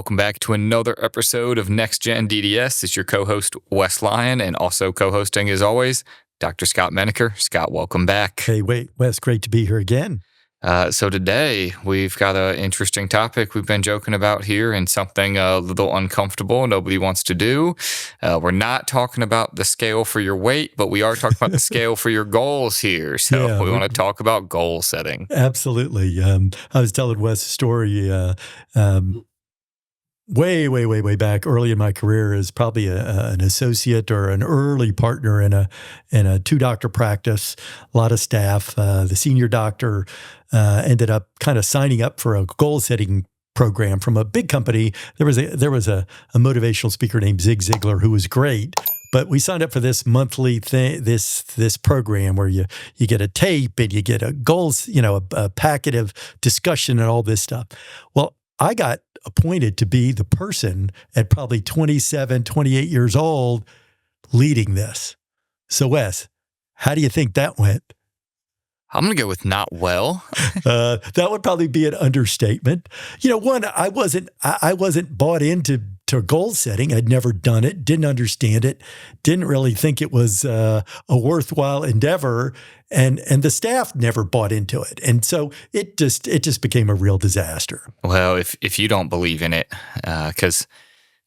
welcome back to another episode of NextGenDDS. It's your co-host, Wes Lyon, and also co-hosting, as always, Dr. Scott Menaker. Scott, welcome back. Hey, Wes, great to be here again. So today, we've got an interesting topic we've been joking about here and something a little uncomfortable nobody wants to do. We're not talking about the scale for your weight, but we are talking about the scale for your goals here. So we want to talk about goal setting. Absolutely. I was telling Wes a story way back early in my career as probably an associate or an early partner in a two-doctor practice, a lot of staff. The senior doctor ended up kind of signing up for a goal-setting program from a big company. There was a motivational speaker named Zig Ziglar who was great. But we signed up for this monthly thing, this program where you get a tape and you get a goals, a packet of discussion and all this stuff. Well, I got appointed to be the person at probably 27, 28 years old leading this. So Wes, how do you think that went? I'm going to go with not well. That would probably be an understatement. One, I wasn't bought into goal setting. I'd never done it, didn't understand it, didn't really think it was a worthwhile endeavor, and the staff never bought into it, and so it just became a real disaster. Well, if you don't believe in it, because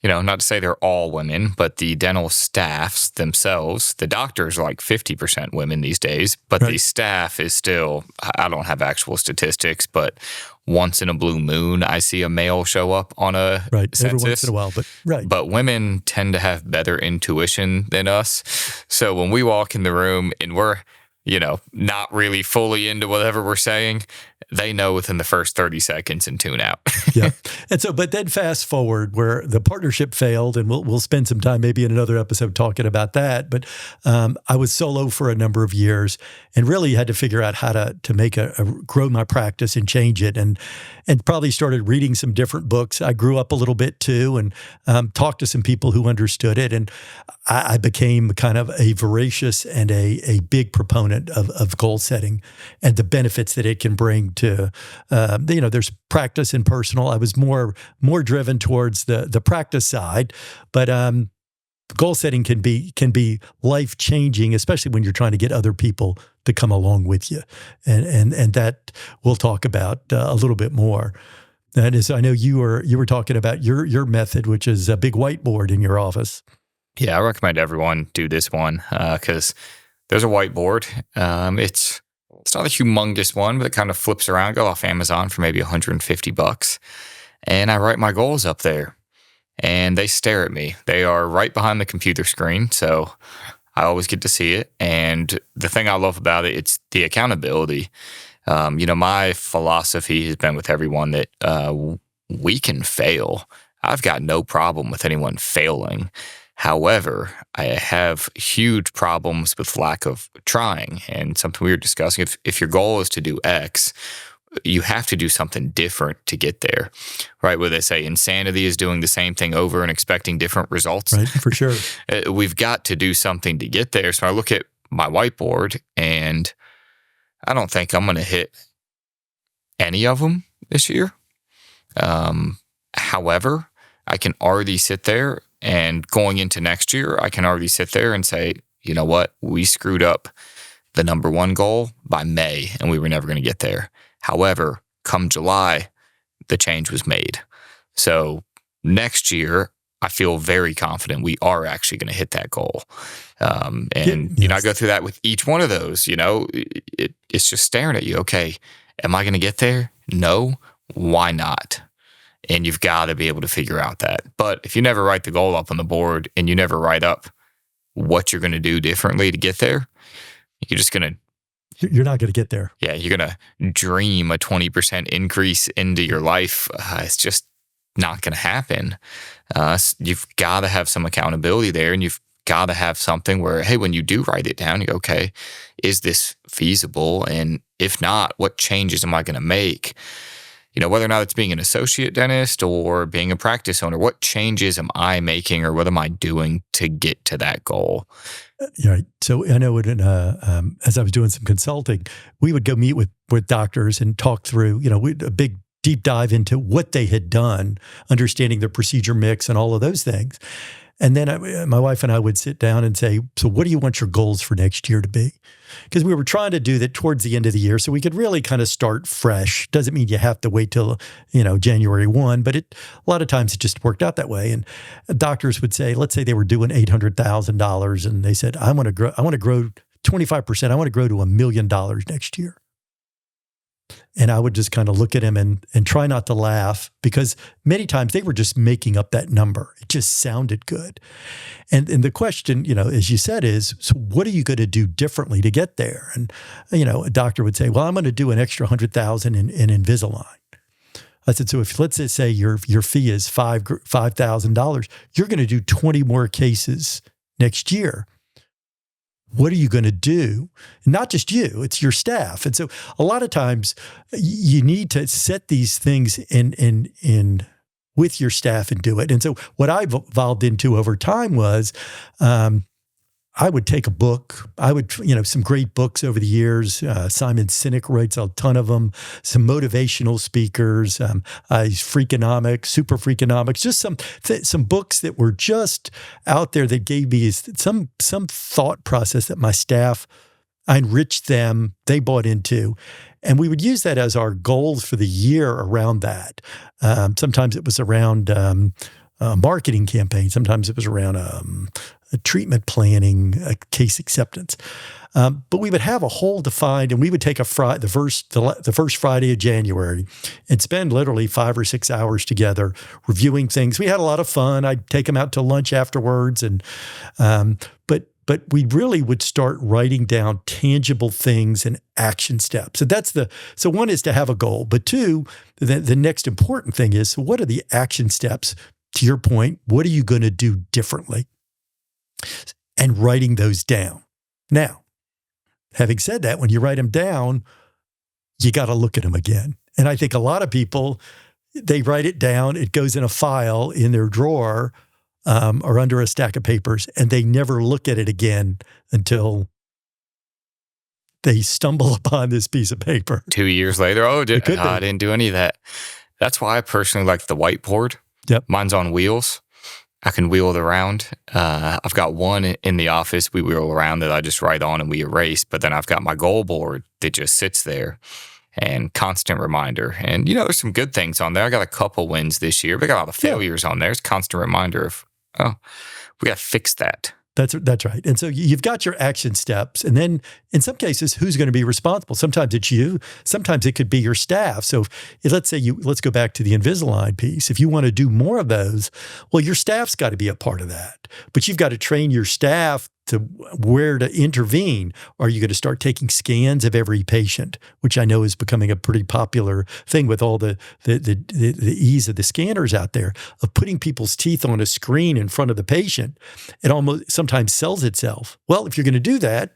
not to say they're all women, but the dental staffs themselves, the doctors are like 50% women these days, but right. The staff is still, I don't have actual statistics, but once in a blue moon, I see a male show up on a census. Every once in a while, but right. But women tend to have better intuition than us. So when we walk in the room and we're, not really fully into whatever we're saying, they know within the first 30 seconds and tune out. Yeah. And so, but then fast forward where the partnership failed, and we'll spend some time maybe in another episode talking about that. But I was solo for a number of years and really had to figure out how to make grow my practice and change it, and probably started reading some different books. I grew up a little bit too, and talked to some people who understood it. And I became kind of a voracious and a big proponent of goal setting and the benefits that it can bring to, there's practice and personal. I was more driven towards the practice side, but goal setting can be life changing, especially when you're trying to get other people to come along with you, and that we'll talk about a little bit more. That is, I know you were talking about your method, which is a big whiteboard in your office. Yeah, I recommend everyone do this one because there's a whiteboard. It's not a humongous one, but it kind of flips around. Go off Amazon for maybe $150, and I write my goals up there, and they stare at me. They are right behind the computer screen, so I always get to see it. And the thing I love about it, it's the accountability. My philosophy has been with everyone that we can fail. I've got no problem with anyone failing. However, I have huge problems with lack of trying, and something we were discussing. If your goal is to do X, you have to do something different to get there, right? Where they say insanity is doing the same thing over and expecting different results. Right, for sure. We've got to do something to get there. So I look at my whiteboard, and I don't think I'm going to hit any of them this year. However, I can already sit there, and going into next year, I can already sit there and say, you know what? We screwed up the number one goal by May, and we were never going to get there. However, come July, the change was made. So next year, I feel very confident we are actually going to hit that goal. I go through that with each one of those. It's just staring at you. Okay, am I going to get there? No. Why not? And you've got to be able to figure out that. But if you never write the goal up on the board and you never write up what you're going to do differently to get there, you're not going to get there. Yeah, you're going to dream a 20% increase into your life. It's just not going to happen. You've got to have some accountability there, and you've got to have something where, hey, when you do write it down, you go, okay, is this feasible? And if not, what changes am I going to make? Whether or not it's being an associate dentist or being a practice owner, what changes am I making, or what am I doing to get to that goal? Right. So I know as I was doing some consulting, we would go meet with doctors and talk through, a big deep dive into what they had done, understanding the procedure mix and all of those things. And then my wife and I would sit down and say, so what do you want your goals for next year to be? Because we were trying to do that towards the end of the year so we could really kind of start fresh. Doesn't mean you have to wait till, January 1, but a lot of times it just worked out that way. And doctors would say, let's say they were doing $800,000 and they said, I want to grow 25%. I want to grow to $1 million next year. And I would just kind of look at him and try not to laugh, because many times they were just making up that number. It just sounded good. And the question, as you said, is, so what are you going to do differently to get there? And, a doctor would say, well, I'm going to do an extra $100,000 in Invisalign. I said, so if let's say your fee is $5,000, you're going to do 20 more cases next year. What are you going to do? Not just you, it's your staff. And so a lot of times you need to set these things in with your staff and do it. And so what I've evolved into over time was I would take a book. I would, some great books over the years. Simon Sinek writes a ton of them. Some motivational speakers, Freakonomics, Super Freakonomics, just some books that were just out there that gave me some thought process that my staff, I enriched them, they bought into. And we would use that as our goals for the year around that. Sometimes it was around a marketing campaign. Sometimes it was around a treatment planning, a case acceptance. But we would have a whole defined, and we would take the first Friday of January and spend literally 5 or 6 hours together reviewing things. We had a lot of fun. I'd take them out to lunch afterwards, and but we really would start writing down tangible things and action steps. So one is to have a goal, but two, the next important thing is, so what are the action steps? To your point, what are you going to do differently? And writing those down. Now, having said that, when you write them down, you got to look at them again. And I think a lot of people, they write it down, it goes in a file in their drawer or under a stack of papers, and they never look at it again until they stumble upon this piece of paper. 2 years later, I didn't do any of that. That's why I personally like the whiteboard. Yep. Mine's on wheels. I can wheel it around. I've got one in the office we wheel around that I just write on and we erase. But then I've got my goal board that just sits there and constant reminder. And, there's some good things on there. I got a couple wins this year, but I got a lot of failures on there. It's a constant reminder of, we got to fix that. That's right. And so you've got your action steps. And then in some cases, who's going to be responsible? Sometimes it's you. Sometimes it could be your staff. So let's go back to the Invisalign piece. If you want to do more of those, well, your staff's got to be a part of that. But you've got to train your staff to where to intervene. Are you going to start taking scans of every patient, which I know is becoming a pretty popular thing with all the ease of the scanners out there, of putting people's teeth on a screen in front of the patient? It almost sometimes sells itself. Well, if you're going to do that,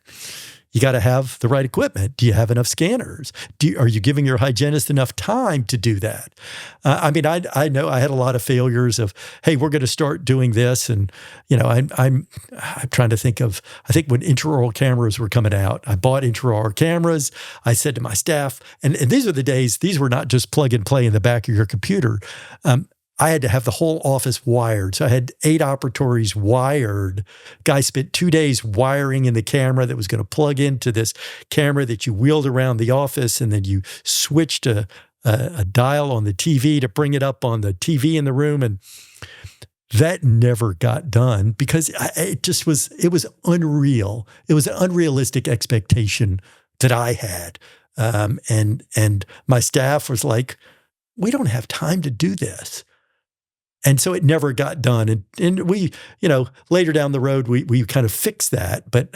you got to have the right equipment. Do you have enough scanners? Are you giving your hygienist enough time to do that? I know I had a lot of failures of, hey, we're going to start doing this. And, I'm trying to think of, I think when intraoral cameras were coming out, I bought intraoral cameras. I said to my staff, and these are the days, these were not just plug and play in the back of your computer. I had to have the whole office wired. So I had 8 operatories wired. Guy spent 2 days wiring in the camera that was going to plug into this camera that you wheeled around the office, and then you switched a dial on the TV to bring it up on the TV in the room. And that never got done because it was unreal. It was an unrealistic expectation that I had. And my staff was like, we don't have time to do this. And so it never got done. And we, later down the road, we kind of fixed that. But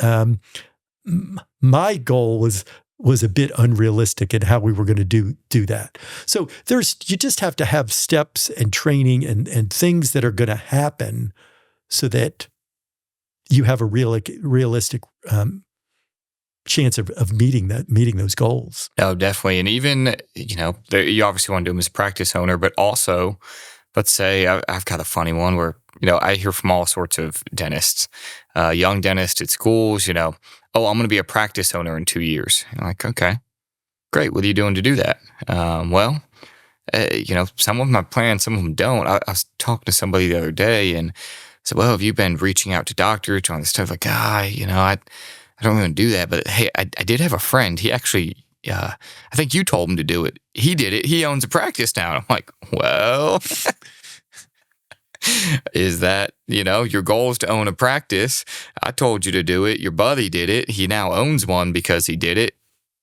my goal was a bit unrealistic in how we were going to do that. So you just have to have steps and training and things that are going to happen so that you have a realistic chance of meeting those goals. Oh, definitely. And even, you obviously want to do them as a practice owner, but also, let's say I've got a funny one where, I hear from all sorts of dentists, young dentists at schools, oh, I'm going to be a practice owner in 2 years. I'm like, okay, great. What are you doing to do that? Well, some of them have plans, some of them don't. I was talking to somebody the other day and said, well, have you been reaching out to doctors on this stuff? Like, I don't even do that. But hey, I did have a friend. He actually, I think you told him to do it. He did it. He owns a practice now. And I'm like, well, is that, your goal is to own a practice? I told you to do it. Your buddy did it. He now owns one because he did it.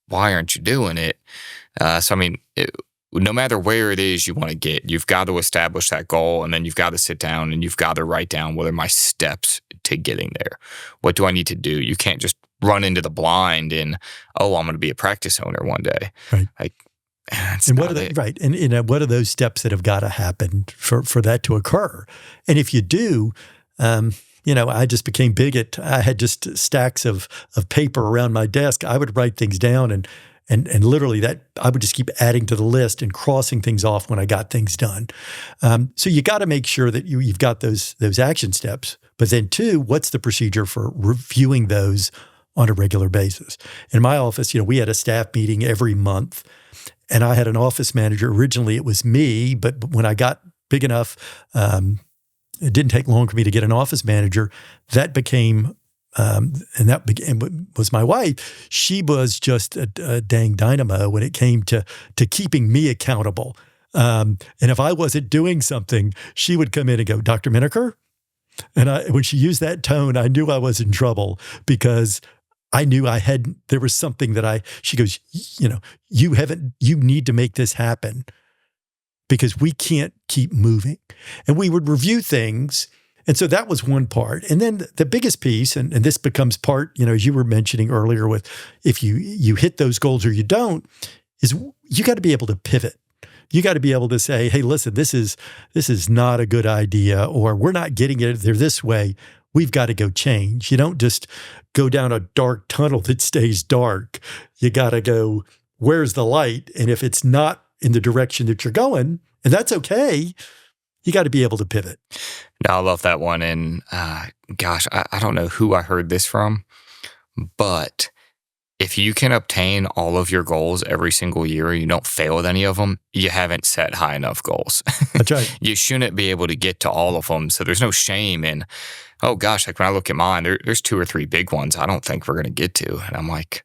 Why aren't you doing it? No matter where it is you want to get, you've got to establish that goal, and then you've got to sit down and you've got to write down what are my steps to getting there. What do I need to do? You can't just run into the blind and, I'm going to be a practice owner one day. Right. Like, and what are they, right? And what are those steps that have got to happen for that to occur? And if you do, I just became big I had just stacks of paper around my desk. I would write things down and literally that I would just keep adding to the list and crossing things off when I got things done. So you got to make sure that you've got those action steps. But then two, what's the procedure for reviewing those on a regular basis? In my office, we had a staff meeting every month, and I had an office manager. Originally, it was me, but when I got big enough, it didn't take long for me to get an office manager. That became was my wife. She was just a dang dynamo when it came to keeping me accountable. And if I wasn't doing something, she would come in and go, Dr. Menaker? And when she used that tone, I knew I was in trouble because I knew there was something she goes, you need to make this happen because we can't keep moving. And we would review things. And so that was one part. And then the biggest piece, and this becomes part, as you were mentioning earlier with if you hit those goals or you don't, is you got to be able to pivot. You got to be able to say, hey, listen, this is not a good idea, or we're not getting it there this way. We've got to go change. You don't just go down a dark tunnel that stays dark. You got to go, where's the light? And if it's not in the direction that you're going, and that's okay, you got to be able to pivot. No, I love that one. And I don't know who I heard this from, but if you can obtain all of your goals every single year, you don't fail at any of them, you haven't set high enough goals. That's right. You shouldn't be able to get to all of them. So there's no shame in, oh gosh, like when I look at mine, there's 2 or 3 big ones I don't think we're going to get to. And I'm like,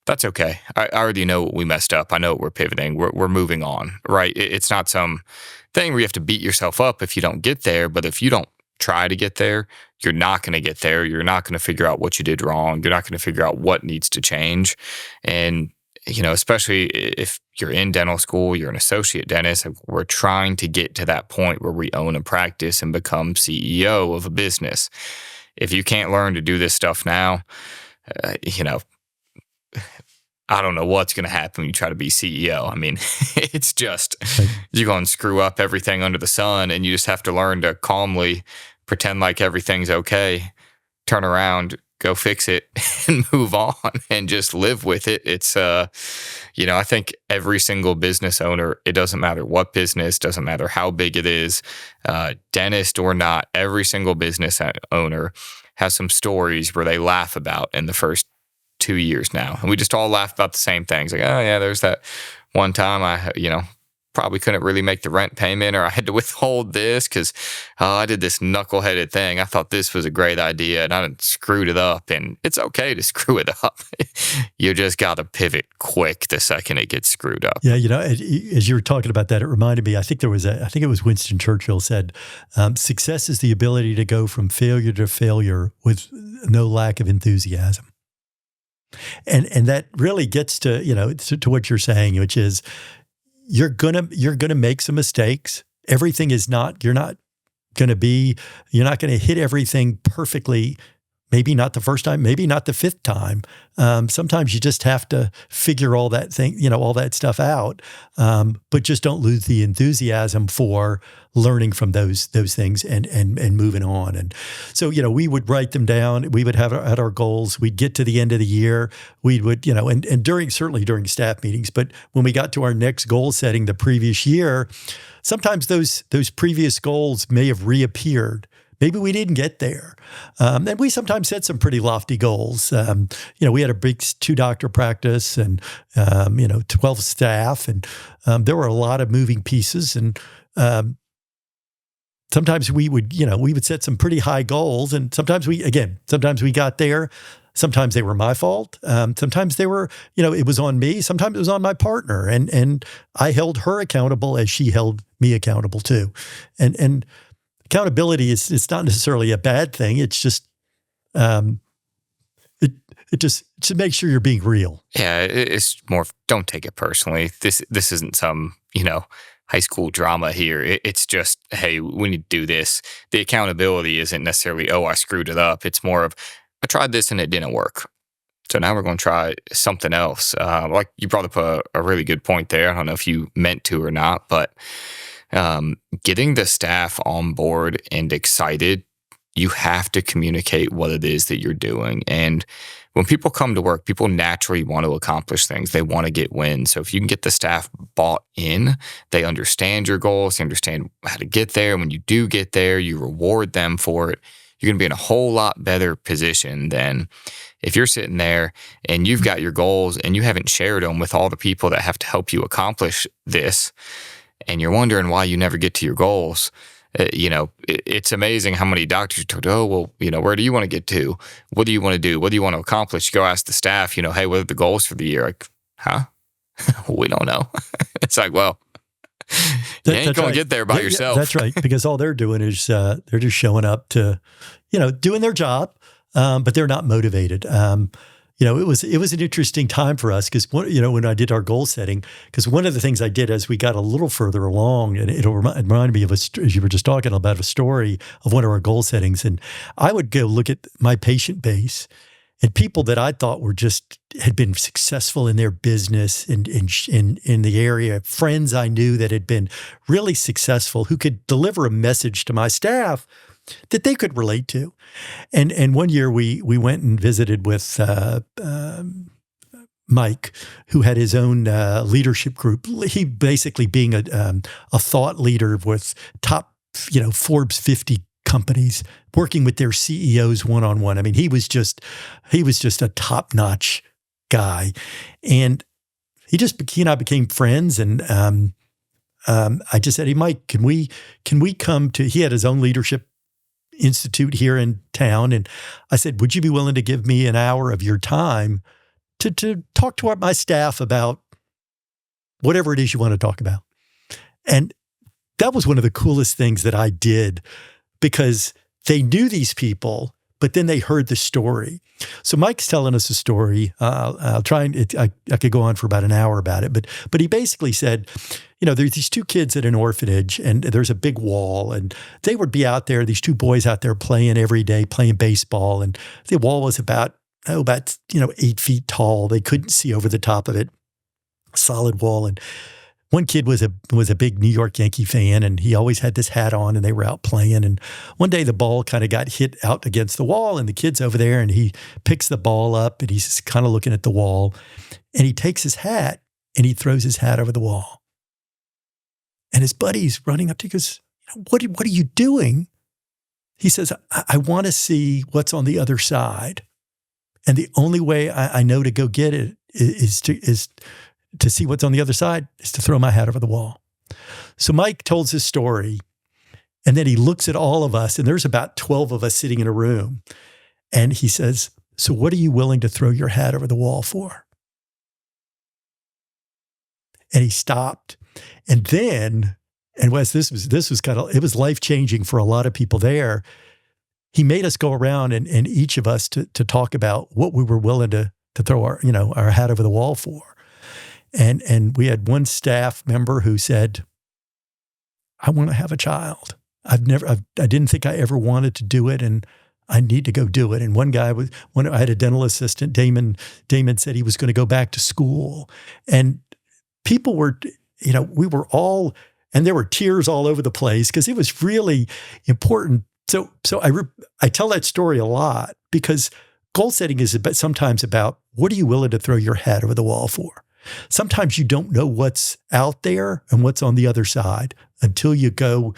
that's okay. I already know what we messed up. I know what we're pivoting. We're moving on, right? It's not some thing where you have to beat yourself up if you don't get there. But if you don't try to get there, you're not going to get there. You're not going to figure out what you did wrong. You're not going to figure out what needs to change. And, especially if you're in dental school, you're an associate dentist, we're trying to get to that point where we own a practice and become CEO of a business. If you can't learn to do this stuff now, I don't know what's going to happen when you try to be CEO. I mean, it's just, you're going to screw up everything under the sun, and you just have to learn to calmly pretend like everything's okay, turn around, go fix it, and move on and just live with it. It's, I think every single business owner, it doesn't matter what business, doesn't matter how big it is, dentist or not, every single business owner has some stories where they laugh about in the first 2 years now. And we just all laugh about the same things. Like, oh yeah, there's that one time I, probably couldn't really make the rent payment, or I had to withhold this because I did this knuckleheaded thing. I thought this was a great idea and I screwed it up. And it's okay to screw it up. You just got to pivot quick the second it gets screwed up. Yeah, as you were talking about that, it reminded me, I think it was Winston Churchill said, success is the ability to go from failure to failure with no lack of enthusiasm. And that really gets to, to what you're saying, which is you're gonna make some mistakes. Everything is not, you're not going to hit everything perfectly. Maybe not the first time, maybe not the 5th time. Sometimes you just have to figure all that stuff out. But just don't lose the enthusiasm for learning from those things and moving on. And so, we would write them down. We would have our goals. We'd get to the end of the year. We would, and certainly during staff meetings. But when we got to our next goal setting the previous year, sometimes those previous goals may have reappeared maybe we didn't get there. And we sometimes set some pretty lofty goals. We had a big 2-doctor practice and, 12 staff. And there were a lot of moving pieces. And sometimes we would set some pretty high goals. And sometimes we got there. Sometimes they were my fault. Sometimes they were, it was on me. Sometimes it was on my partner. And I held her accountable as she held me accountable too. And accountability it's not necessarily a bad thing. It's just it just to make sure you're being real. Yeah, it's more. Don't take it personally. This isn't some high school drama here. It's just, hey, we need to do this. The accountability isn't necessarily, oh, I screwed it up. It's more of, I tried this and it didn't work. So now we're going to try something else. Like you brought up a really good point there. I don't know if you meant to or not, but getting the staff on board and excited, you have to communicate what it is that you're doing. And when people come to work, people naturally want to accomplish things. They want to get wins. So if you can get the staff bought in, they understand your goals, they understand how to get there. When you do get there, you reward them for it. You're going to be in a whole lot better position than if you're sitting there and you've got your goals and you haven't shared them with all the people that have to help you accomplish this. And you're wondering why you never get to your goals. It's amazing how many doctors told, oh, well, where do you want to get to? What do you want to do? What do you want to accomplish? You go ask the staff, hey, what are the goals for the year? Like, huh? We don't know. It's like, well, you ain't going to get there by yourself. That's right. Because all they're doing is they're just showing up to, doing their job, but they're not motivated. It was an interesting time for us because, when I did our goal setting, because one of the things I did as we got a little further along, and it reminded me of, as you were just talking about, a story of one of our goal settings. And I would go look at my patient base and people that I thought had been successful in their business in the area, friends I knew that had been really successful, who could deliver a message to my staff that they could relate to. And one year we went and visited with Mike, who had his own leadership group. He basically being a thought leader with top, Forbes 50 companies, working with their CEOs one-on-one. I mean, he was just a top-notch guy. And he and I became friends. And I just said, hey, Mike, can we come to, he had his own leadership institute here in town. And I said, would you be willing to give me an hour of your time to talk to my staff about whatever it is you want to talk about? And that was one of the coolest things that I did, because they knew these people, but then they heard the story. So Mike's telling us a story. I'll try and I could go on for about an hour about it, but he basically said, there's these 2 kids at an orphanage, and there's a big wall, and they would be out there, these 2 boys out there playing every day, playing baseball, and the wall was about 8 feet tall. They couldn't see over the top of it, solid wall. And one kid was a big New York Yankee fan, and he always had this hat on, and they were out playing. And one day the ball kind of got hit out against the wall, and the kid's over there, and he picks the ball up, and he's just kind of looking at the wall, and he takes his hat and he throws his hat over the wall. And his buddy's running up to him, he goes, what are you doing? He says, I want to see what's on the other side. And the only way I know to go get it is to see what's on the other side, is to throw my hat over the wall. So Mike tells his story, and then he looks at all of us, and there's about 12 of us sitting in a room. And he says, so what are you willing to throw your hat over the wall for? And he stopped. And then, and Wes, this was kind of, it was life-changing for a lot of people there. He made us go around and each of us to talk about what we were willing to throw our hat over the wall for. And we had one staff member who said, I want to have a child. I didn't think I ever wanted to do it, and I need to go do it. And one guy I had a dental assistant, Damon said he was going to go back to school. And people were, we were all, and there were tears all over the place because it was really important. So I tell that story a lot because goal setting is sometimes about, what are you willing to throw your hat over the wall for? Sometimes you don't know what's out there and what's on the other side until you go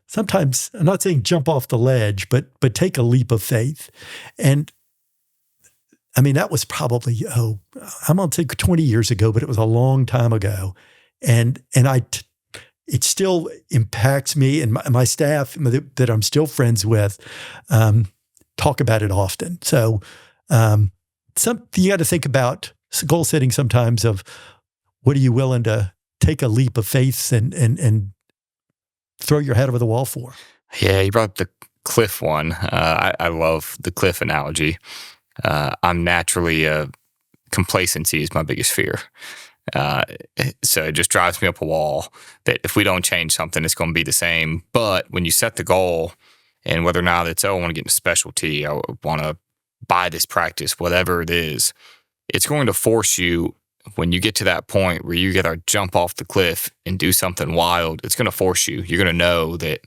sometimes, I'm not saying jump off the ledge, but take a leap of faith. And I mean, that was probably, I'm going to say 20 years ago, but it was a long time ago. And it still impacts me, and my staff that I'm still friends with talk about it often. So you got to think about goal setting sometimes of what are you willing to take a leap of faith and throw your head over the wall for? Yeah, you brought up the cliff one. I love the cliff analogy. I'm naturally complacency is my biggest fear. So it just drives me up a wall that if we don't change something, it's going to be the same. But when you set the goal, and whether or not it's, I want to get into specialty, I want to buy this practice, whatever it is, it's going to force you, when you get to that point where you got to jump off the cliff and do something wild, it's going to force you. You're going to know that,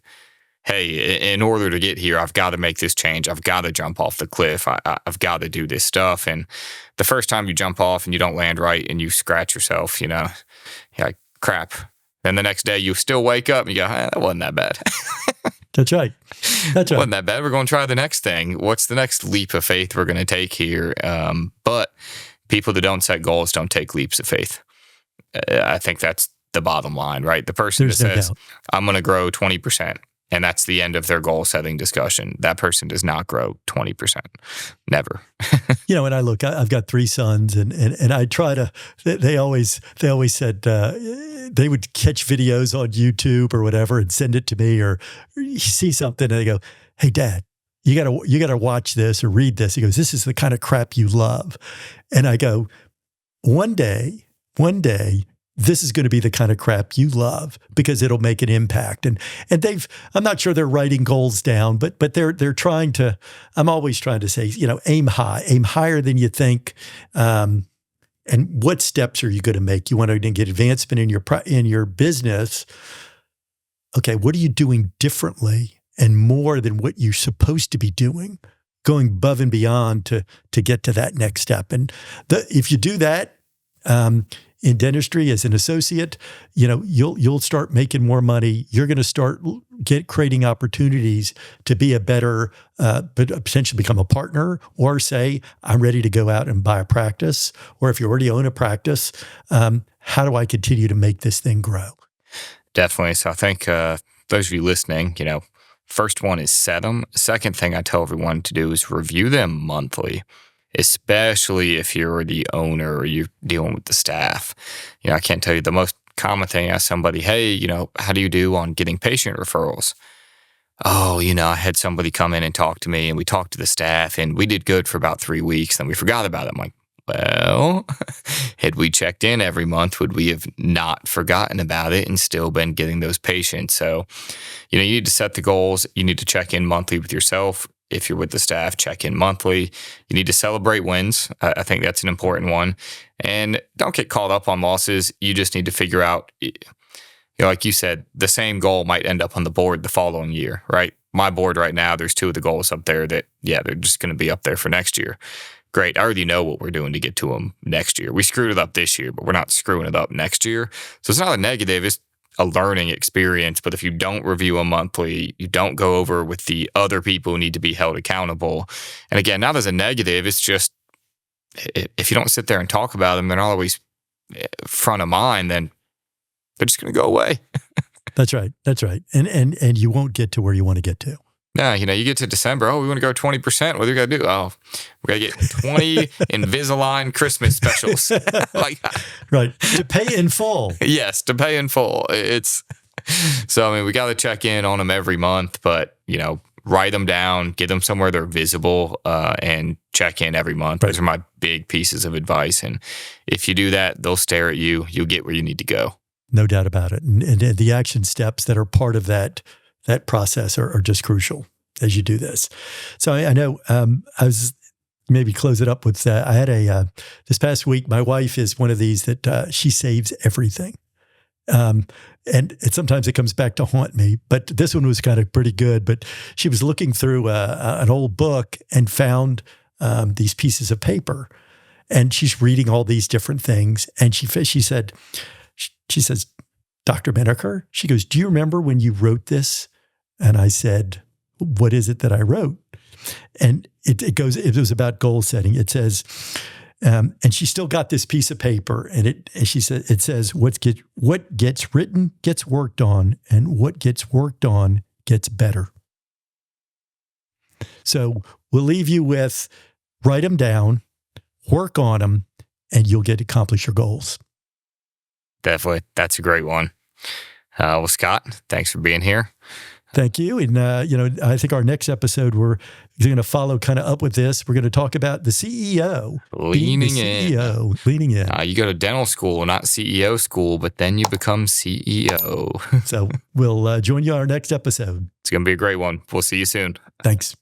hey, in order to get here, I've got to make this change. I've got to jump off the cliff. I've got to do this stuff. And the first time you jump off and you don't land right and you scratch yourself, you're like, crap. Then the next day you still wake up and you go, that wasn't that bad. That's right. Wasn't that bad. We're going to try the next thing. What's the next leap of faith we're going to take here? But people that don't set goals don't take leaps of faith. I think that's the bottom line, right? The person that says, I'm going to grow 20%. And that's the end of their goal setting discussion. That person does not grow 20%. Never. And I've got 3 sons, and I try to, they always said they would catch videos on YouTube or whatever and send it to me, or you see something and they go, hey, Dad, you gotta watch this or read this. He goes, this is the kind of crap you love. And I go, one day, this is going to be the kind of crap you love because it'll make an impact. And I'm not sure they're writing goals down, but they're trying to, I'm always trying to say, aim higher than you think. And what steps are you going to make? You want to get advancement in your business. Okay. What are you doing differently and more than what you're supposed to be doing? Going above and beyond to get to that next step. And if you do that, in dentistry as an associate, you'll start making more money. You're going to start creating opportunities to be a better, but potentially become a partner, or say, I'm ready to go out and buy a practice. Or if you already own a practice, how do I continue to make this thing grow? Definitely. So I think those of you listening, first one is set them. Second thing I tell everyone to do is review them monthly. Especially if you're the owner or you're dealing with the staff. I can't tell you the most common thing. I ask somebody, hey, how do you do on getting patient referrals? Oh, I had somebody come in and talk to me, and we talked to the staff, and we did good for about 3 weeks, then we forgot about it. I'm like, well, had we checked in every month, would we have not forgotten about it and still been getting those patients? So, you need to set the goals. You need to check in monthly with yourself. If you're with the staff, check in monthly. You need to celebrate wins. I think that's an important one. And don't get caught up on losses. You just need to figure out, like you said, the same goal might end up on the board the following year, right? My board right now, there's 2 of the goals up there that, they're just going to be up there for next year. Great. I already know what we're doing to get to them next year. We screwed it up this year, but we're not screwing it up next year. So it's not a negative. It's a learning experience. But if you don't review them monthly, you don't go over with the other people who need to be held accountable. And again, not as a negative, it's just if you don't sit there and talk about them, they're not always front of mind, then they're just going to go away. That's right. And you won't get to where you want to get to. Yeah, you get to December, we want to go 20%. What do we got to do? Oh, we got to get 20 Invisalign Christmas specials. Right. To pay in full. Yes, to pay in full. So, we got to check in on them every month, but, write them down, get them somewhere they're visible, and check in every month. Right. Those are my big pieces of advice. And if you do that, they'll stare at you. You'll get where you need to go. No doubt about it. And the action steps that are part of that process are just crucial as you do this. So I know I was maybe close it up with, I had this past week, my wife is one of these that she saves everything. And sometimes it comes back to haunt me, but this one was kind of pretty good. But she was looking through an old book and found these pieces of paper, and she's reading all these different things. And she says, Dr. Menaker, she goes, do you remember when you wrote this And I said, what is it that I wrote? And it was about goal setting. It says, and she still got this piece of paper, and she said, it says, what gets written gets worked on, and what gets worked on gets better. So we'll leave you with write them down, work on them, and you'll get to accomplish your goals. Definitely. That's a great one. Well, Scott, thanks for being here. Thank you. And, I think our next episode, we're going to follow kind of up with this. We're going to talk about the CEO. Leaning in. You go to dental school, not CEO school, but then you become CEO. So we'll join you on our next episode. It's going to be a great one. We'll see you soon. Thanks.